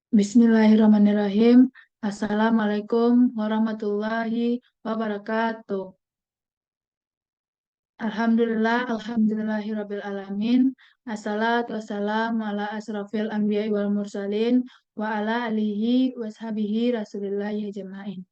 Bismillahirrahmanirrahim. Assalamualaikum warahmatullahi wabarakatuh. Alhamdulillahirabbil alamin. Assalatu wassalamu ala asrafil anbiya'i wal mursalin wa ala alihi washabihi rasulillahi ajma'in.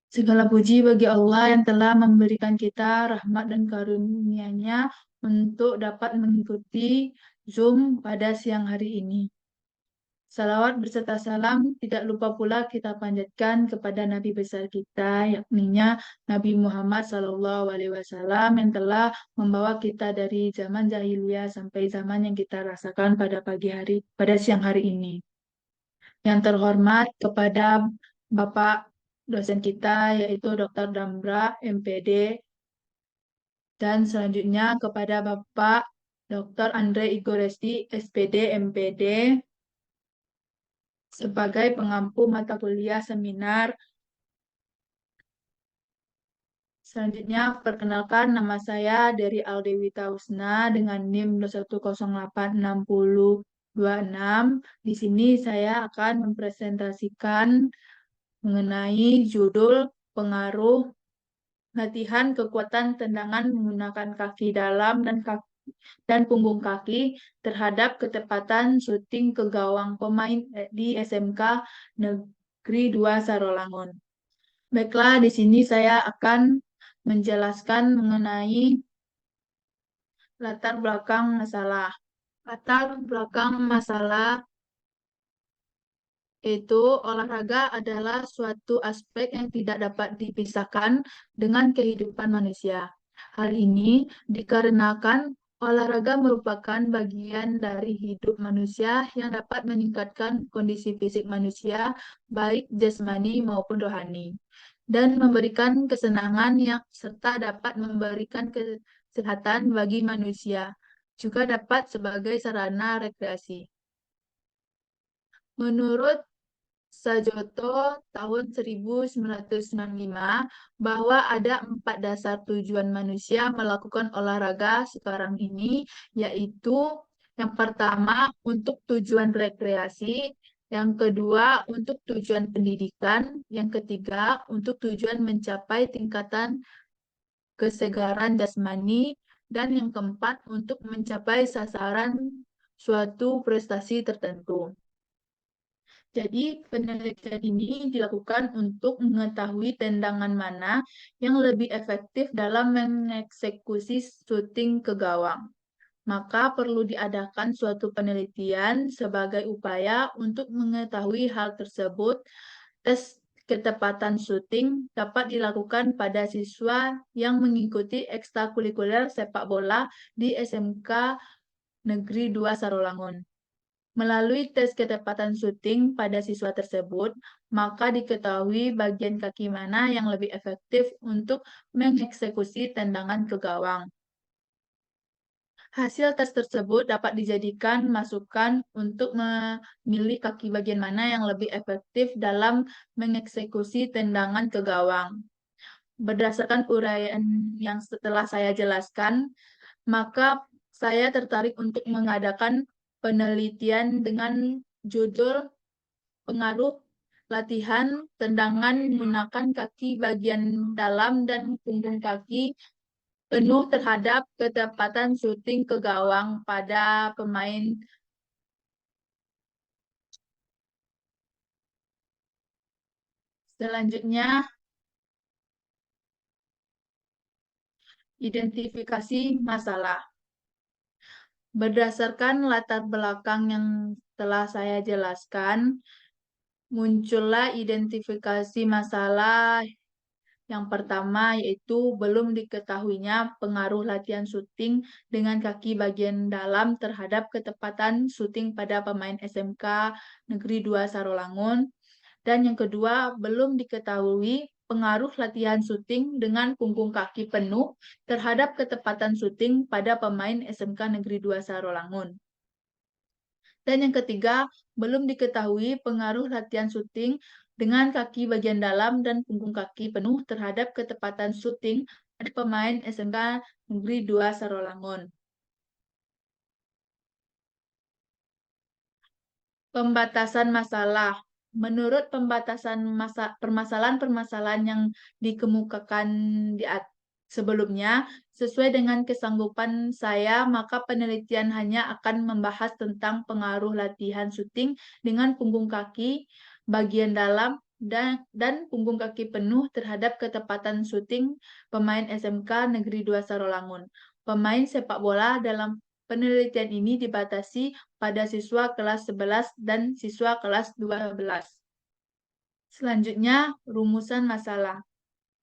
Segala puji bagi Allah yang telah memberikan kita rahmat dan karunia-Nya untuk dapat mengikuti Zoom pada siang hari ini. Salawat berserta salam tidak lupa pula kita panjatkan kepada Nabi besar kita, yakninya Nabi Muhammad SAW yang telah membawa kita dari zaman jahiliyah sampai zaman yang kita rasakan pada siang hari ini. Yang terhormat kepada Bapak dosen kita yaitu Dr. Damra, MPD, dan selanjutnya kepada Bapak Dr. Andre Igoresti, SPD, MPD, sebagai pengampu mata kuliah seminar. Selanjutnya, perkenalkan nama saya Dery Aldewita Husna dengan NIM 1086026. Di sini saya akan mempresentasikan mengenai judul pengaruh latihan kekuatan tendangan menggunakan kaki dalam dan punggung kaki terhadap ketepatan syuting ke gawang pemain di SMK Negeri 2 Sarolangun. Baiklah, di sini saya akan menjelaskan mengenai latar belakang masalah. Latar belakang masalah itu olahraga adalah suatu aspek yang tidak dapat dipisahkan dengan kehidupan manusia. Hal ini dikarenakan olahraga merupakan bagian dari hidup manusia yang dapat meningkatkan kondisi fisik manusia, baik jasmani maupun rohani, dan memberikan kesenangan yang serta dapat memberikan kesehatan bagi manusia, juga dapat sebagai sarana rekreasi. Menurut Sajoto tahun 1995 bahwa ada 4 dasar tujuan manusia melakukan olahraga sekarang ini, yaitu yang pertama untuk tujuan rekreasi, yang kedua untuk tujuan pendidikan, yang ketiga untuk tujuan mencapai tingkatan kesegaran jasmani, dan yang keempat untuk mencapai sasaran suatu prestasi tertentu. Jadi, penelitian ini dilakukan untuk mengetahui tendangan mana yang lebih efektif dalam mengeksekusi syuting ke gawang. Maka perlu diadakan suatu penelitian sebagai upaya untuk mengetahui hal tersebut. Tes ketepatan syuting dapat dilakukan pada siswa yang mengikuti ekstrakurikuler sepak bola di SMK Negeri 2 Sarolangun. Melalui tes ketepatan syuting pada siswa tersebut, maka diketahui bagian kaki mana yang lebih efektif untuk mengeksekusi tendangan ke gawang. Hasil tes tersebut dapat dijadikan masukan untuk memilih kaki bagian mana yang lebih efektif dalam mengeksekusi tendangan ke gawang. Berdasarkan uraian yang setelah saya jelaskan, maka saya tertarik untuk mengadakan penelitian dengan judul pengaruh latihan tendangan menggunakan kaki bagian dalam dan punggung kaki penuh terhadap ketepatan syuting ke gawang pada pemain. Selanjutnya, identifikasi masalah. Berdasarkan latar belakang yang telah saya jelaskan, muncullah identifikasi masalah. Yang pertama yaitu belum diketahuinya pengaruh latihan syuting dengan kaki bagian dalam terhadap ketepatan syuting pada pemain SMK Negeri 2 Sarolangun. Dan yang kedua, belum diketahui pengaruh latihan syuting dengan punggung kaki penuh terhadap ketepatan syuting pada pemain SMK Negeri 2 Sarolangun. Dan yang ketiga, belum diketahui pengaruh latihan syuting dengan kaki bagian dalam dan punggung kaki penuh terhadap ketepatan syuting pada pemain SMK Negeri 2 Sarolangun. Pembatasan masalah. Menurut pembatasan permasalahan-permasalahan yang dikemukakan sebelumnya, sesuai dengan kesanggupan saya, maka penelitian hanya akan membahas tentang pengaruh latihan syuting dengan punggung kaki bagian dalam dan punggung kaki penuh terhadap ketepatan syuting pemain SMK Negeri 2 Sarolangun. Pemain sepak bola dalam penelitian ini dibatasi pada siswa kelas 11 dan siswa kelas 12. Selanjutnya, rumusan masalah.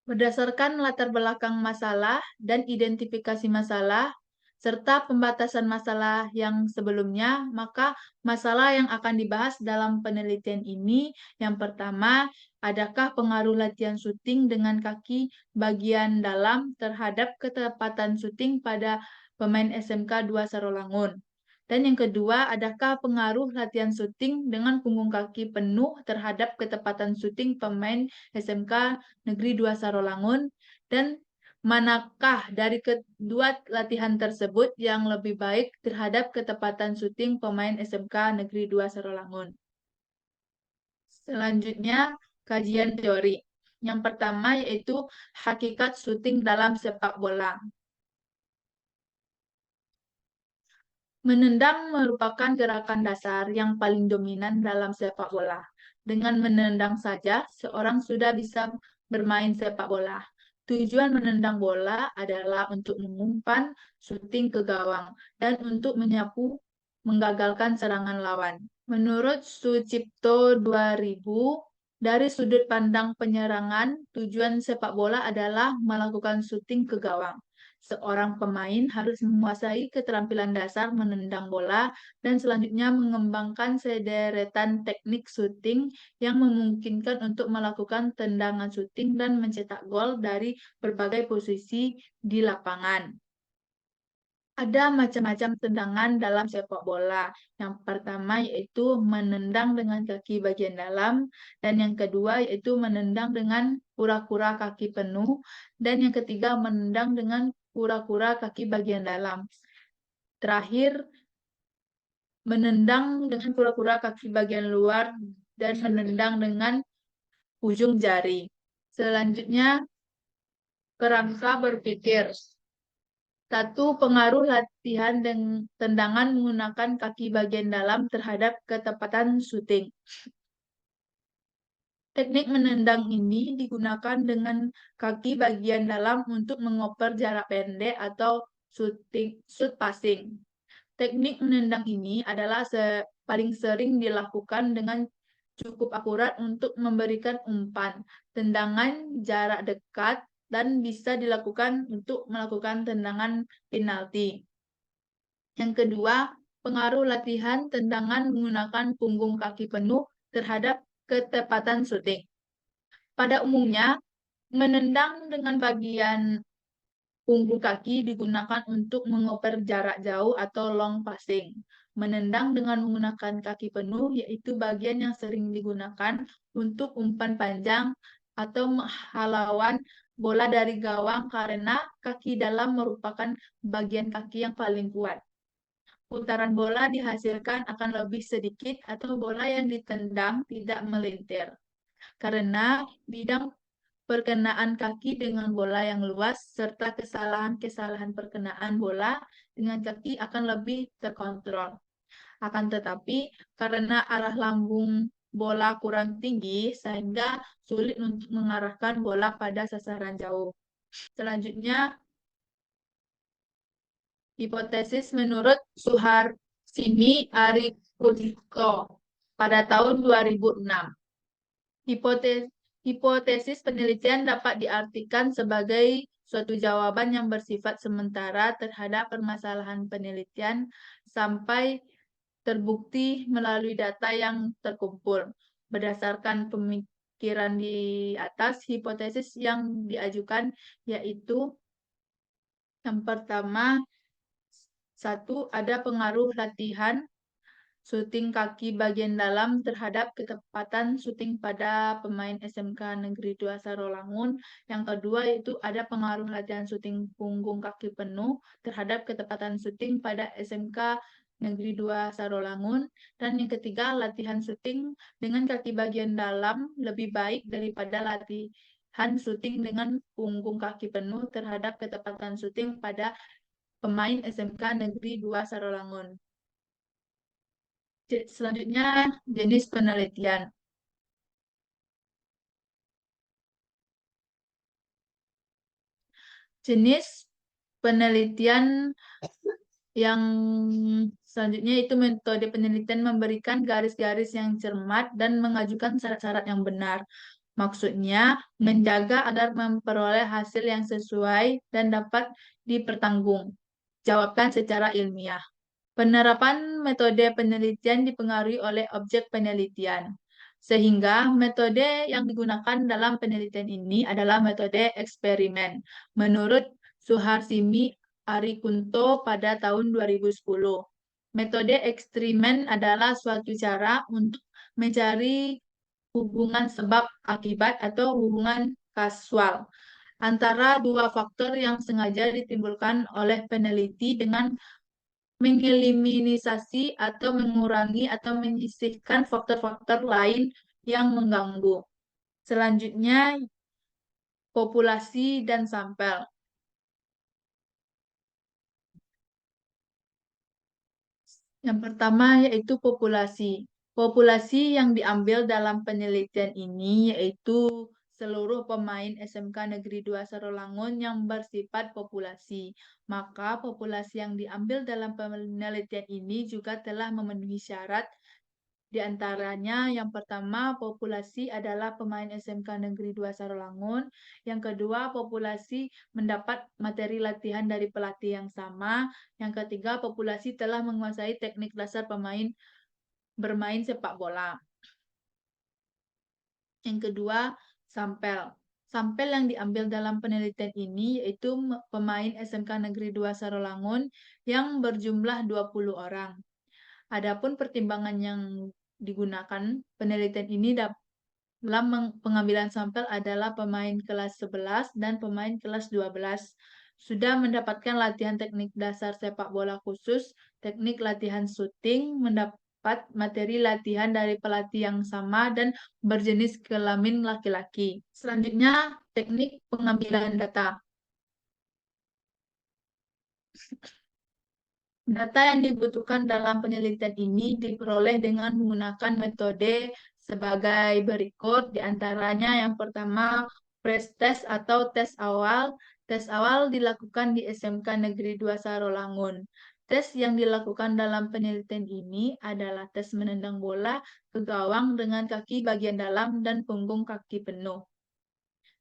Berdasarkan latar belakang masalah dan identifikasi masalah, serta pembatasan masalah yang sebelumnya, maka masalah yang akan dibahas dalam penelitian ini, yang pertama, adakah pengaruh latihan syuting dengan kaki bagian dalam terhadap ketepatan syuting pada pemain SMK 2 Sarolangun? Dan yang kedua, adakah pengaruh latihan syuting dengan punggung kaki penuh terhadap ketepatan syuting pemain SMK Negeri 2 Sarolangun? Dan manakah dari kedua latihan tersebut yang lebih baik terhadap ketepatan syuting pemain SMK Negeri 2 Sarolangun? Selanjutnya, kajian teori. Yang pertama yaitu hakikat syuting dalam sepak bola. Menendang merupakan gerakan dasar yang paling dominan dalam sepak bola. Dengan menendang saja, seorang sudah bisa bermain sepak bola. Tujuan menendang bola adalah untuk mengumpan syuting ke gawang dan untuk menyapu menggagalkan serangan lawan. Menurut Sucipto 2000, dari sudut pandang penyerangan, tujuan sepak bola adalah melakukan syuting ke gawang. Seorang pemain harus menguasai keterampilan dasar menendang bola dan selanjutnya mengembangkan sederetan teknik syuting yang memungkinkan untuk melakukan tendangan syuting dan mencetak gol dari berbagai posisi di lapangan. Ada macam-macam tendangan dalam sepak bola. Yang pertama yaitu menendang dengan kaki bagian dalam, dan yang kedua yaitu menendang dengan kura-kura kaki penuh, dan yang ketiga menendang dengan kura-kura kaki bagian dalam. Terakhir, menendang dengan kura-kura kaki bagian luar dan menendang dengan ujung jari. Selanjutnya, kerangka berpikir. Satu, pengaruh latihan dan tendangan menggunakan kaki bagian dalam terhadap ketepatan syuting. Teknik menendang ini digunakan dengan kaki bagian dalam untuk mengoper jarak pendek atau shoot passing. Teknik menendang ini adalah paling sering dilakukan dengan cukup akurat untuk memberikan umpan, tendangan jarak dekat, dan bisa dilakukan untuk melakukan tendangan penalti. Yang kedua, pengaruh latihan tendangan menggunakan punggung kaki penuh terhadap ketepatan syuting. Pada umumnya, menendang dengan bagian punggung kaki digunakan untuk mengoper jarak jauh atau long passing. Menendang dengan menggunakan kaki penuh yaitu bagian yang sering digunakan untuk umpan panjang atau menghalauan bola dari gawang karena kaki dalam merupakan bagian kaki yang paling kuat. Putaran bola dihasilkan akan lebih sedikit atau bola yang ditendang tidak melintir. Karena bidang perkenaan kaki dengan bola yang luas serta kesalahan-kesalahan perkenaan bola dengan kaki akan lebih terkontrol. Akan tetapi, karena arah lambung bola kurang tinggi, sehingga sulit untuk mengarahkan bola pada sasaran jauh. Selanjutnya, hipotesis menurut Suharsini Arikudiko pada tahun 2006. Hipotesis penelitian dapat diartikan sebagai suatu jawaban yang bersifat sementara terhadap permasalahan penelitian sampai terbukti melalui data yang terkumpul. Berdasarkan pemikiran di atas, hipotesis yang diajukan yaitu yang pertama, satu, ada pengaruh latihan syuting kaki bagian dalam terhadap ketepatan syuting pada pemain SMK Negeri 2 Sarolangun. Yang kedua yaitu ada pengaruh latihan syuting punggung kaki penuh terhadap ketepatan syuting pada SMK Negeri 2 Sarolangun. Dan yang ketiga, latihan syuting dengan kaki bagian dalam lebih baik daripada latihan syuting dengan punggung kaki penuh terhadap ketepatan syuting pada pemain SMK Negeri 2 Sarolangun. Selanjutnya, jenis penelitian. Jenis penelitian yang selanjutnya itu metode penelitian memberikan garis-garis yang cermat dan mengajukan syarat-syarat yang benar. Maksudnya, menjaga agar memperoleh hasil yang sesuai dan dapat dipertanggungjawabkan secara ilmiah. Penerapan metode penelitian dipengaruhi oleh objek penelitian. Sehingga metode yang digunakan dalam penelitian ini adalah metode eksperimen. Menurut Suharsimi Arikunto pada tahun 2010. Metode eksperimen adalah suatu cara untuk mencari hubungan sebab akibat atau hubungan kasual antara dua faktor yang sengaja ditimbulkan oleh peneliti dengan mengeliminasi atau mengurangi atau menyisihkan faktor-faktor lain yang mengganggu. Selanjutnya, populasi dan sampel. Yang pertama yaitu populasi. Populasi yang diambil dalam penelitian ini yaitu seluruh pemain SMK Negeri 2 Sarolangun yang bersifat populasi. Maka populasi yang diambil dalam penelitian ini juga telah memenuhi syarat. Di antaranya yang pertama populasi adalah pemain SMK Negeri 2 Sarolangun. Yang kedua populasi mendapat materi latihan dari pelatih yang sama. Yang ketiga populasi telah menguasai teknik dasar pemain bermain sepak bola. Yang kedua sampel. Sampel yang diambil dalam penelitian ini yaitu pemain SMK Negeri 2 Sarolangun yang berjumlah 20 orang. Adapun pertimbangan yang digunakan penelitian ini dalam pengambilan sampel adalah pemain kelas 11 dan pemain kelas 12 sudah mendapatkan latihan teknik dasar sepak bola khusus, teknik latihan syuting, mendapat materi latihan dari pelatih yang sama dan berjenis kelamin laki-laki. Selanjutnya, teknik pengambilan data. Data yang dibutuhkan dalam penelitian ini diperoleh dengan menggunakan metode sebagai berikut, di antaranya yang pertama, pre-test atau tes awal. Tes awal dilakukan di SMK Negeri 2 Sarolangun. Tes yang dilakukan dalam penelitian ini adalah tes menendang bola ke gawang dengan kaki bagian dalam dan punggung kaki penuh.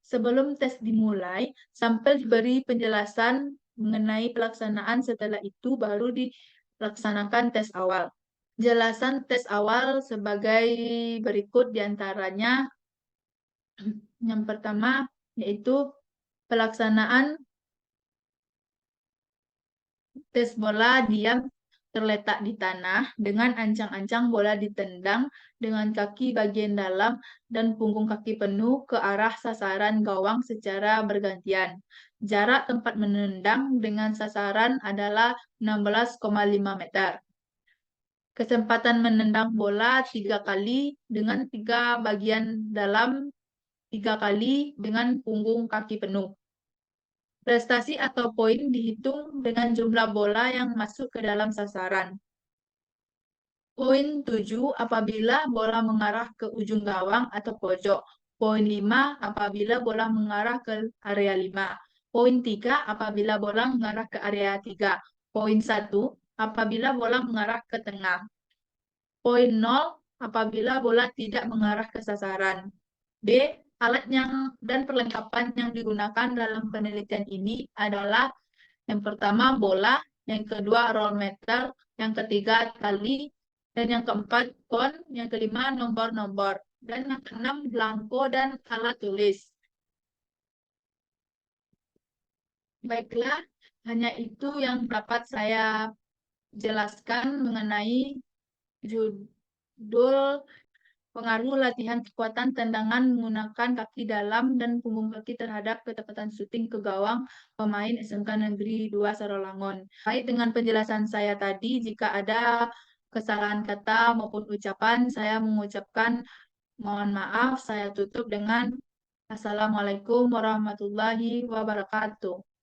Sebelum tes dimulai, sampel diberi penjelasan mengenai pelaksanaan, setelah itu baru dilaksanakan tes awal. Jelasan tes awal sebagai berikut diantaranya. Yang pertama yaitu pelaksanaan tes bola diam terletak di tanah dengan ancang-ancang bola ditendang dengan kaki bagian dalam dan punggung kaki penuh ke arah sasaran gawang secara bergantian. Jarak tempat menendang dengan sasaran adalah 16,5 meter. Kesempatan menendang bola 3 kali dengan 3 bagian dalam 3 kali dengan punggung kaki penuh. Prestasi atau poin dihitung dengan jumlah bola yang masuk ke dalam sasaran. Poin 7 apabila bola mengarah ke ujung gawang atau pojok. Poin 5 apabila bola mengarah ke area 5. Poin 3 apabila bola mengarah ke area 3. Poin 1 apabila bola mengarah ke tengah. Poin 0 apabila bola tidak mengarah ke sasaran. B. Alat yang dan perlengkapan yang digunakan dalam penelitian ini adalah yang pertama bola, yang kedua roll meter, yang ketiga tali, dan yang keempat kon, yang kelima nomor-nomor, dan yang keenam belangko dan alat tulis. Baiklah, hanya itu yang dapat saya jelaskan mengenai judul pengaruh latihan kekuatan tendangan menggunakan kaki dalam dan punggung kaki terhadap ketepatan syuting ke gawang pemain SMK Negeri 2 Sarawangun. Baik, dengan penjelasan saya tadi, jika ada kesalahan kata maupun ucapan, saya mengucapkan mohon maaf. Saya tutup dengan Assalamualaikum warahmatullahi wabarakatuh.